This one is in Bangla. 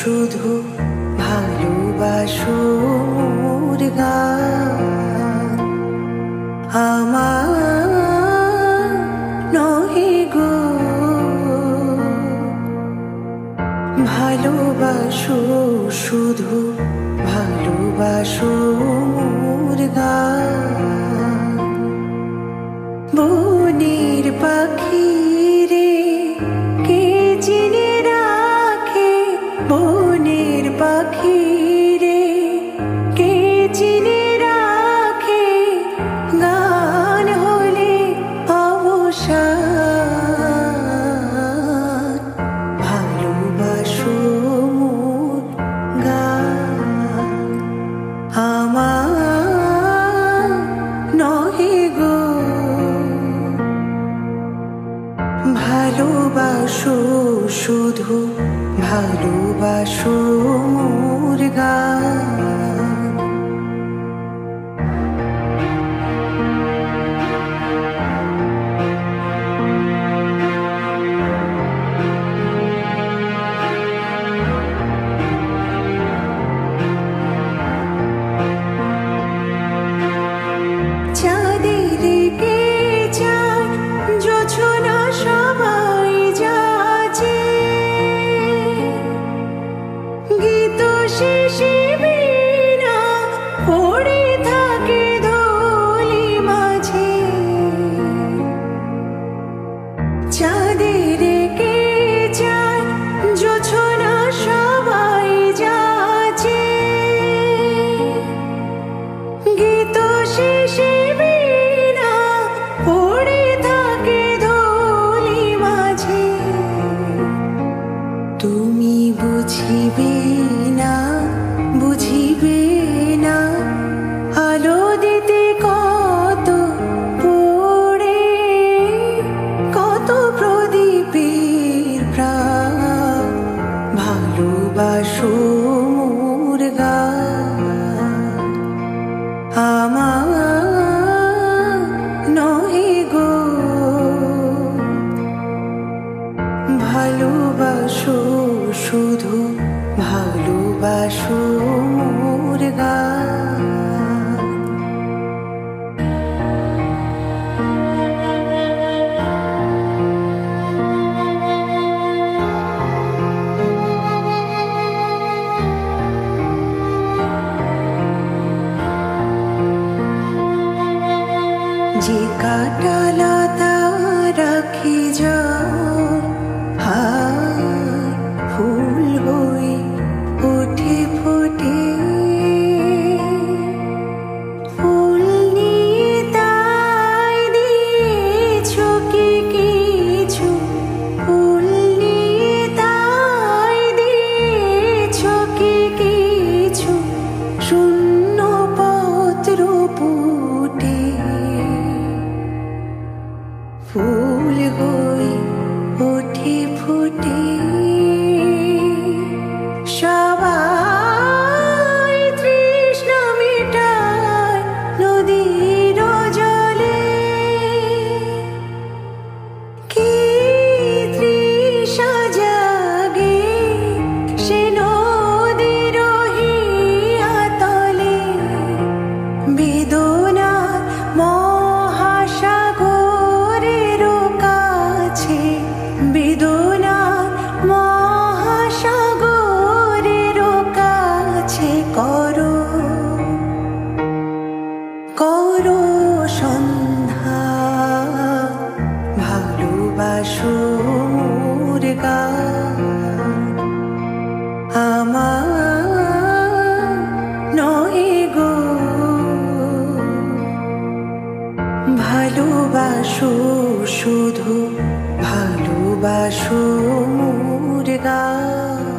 শুধু ভালোবাসো মোর গান আমার নহে গো ভালোবাসো শুধু ভালোবাসো মোর গান বনের পাখি রে কে চিনে রাখে বনের পাখি রে কে চিনে রাখে গান হলে অবসান ভালোবাসো মোর গান আমার নহে গো ভালোবাসো শুধু ভালোবাসো মোর গান চাঁদের কে চায় জোছনা সবাই যাচ্ছে গীত শেষে বীণা পড়ে থাকে ধুলি মাঝে চাঁদের কে চায় জোছনা সবাই যাচ্ছে গীত শেষে বীণা পড়ে থাকে ধুলি মাঝে তুমি বুঝিবে না বুঝিবে না আলো দিতে কত পড়ে কত প্রদীপের প্রাণ ভালোবাসো মোর গান আমার নহে গো ভালোবাসো শুধু ভালোবাসো মোর গান যে কাটালতা রাখি যাও হায় ফুল হয়ে ওঠে ফোটে ফুল নিয়ে তাই দিয়েছ কি কিছু ফুল নিয়ে তাই দিয়েছ কি কিছু শূন্য পত্র পুটে ফুল হয়ে ওঠে ফুটে সবাই তৃষ্ণা মেটায় নদীর জলে কি তৃষা জাগে সে নদীর হিয়াতলে বেদনার মহাসাগরের কাছে বেদনার মহাসাগরের কাছে করো করো সন্ধ্যা ভালোবাসো মোর গান আমার নহে গো ভালোবাসো শুধু ভালোবাসো মোর গান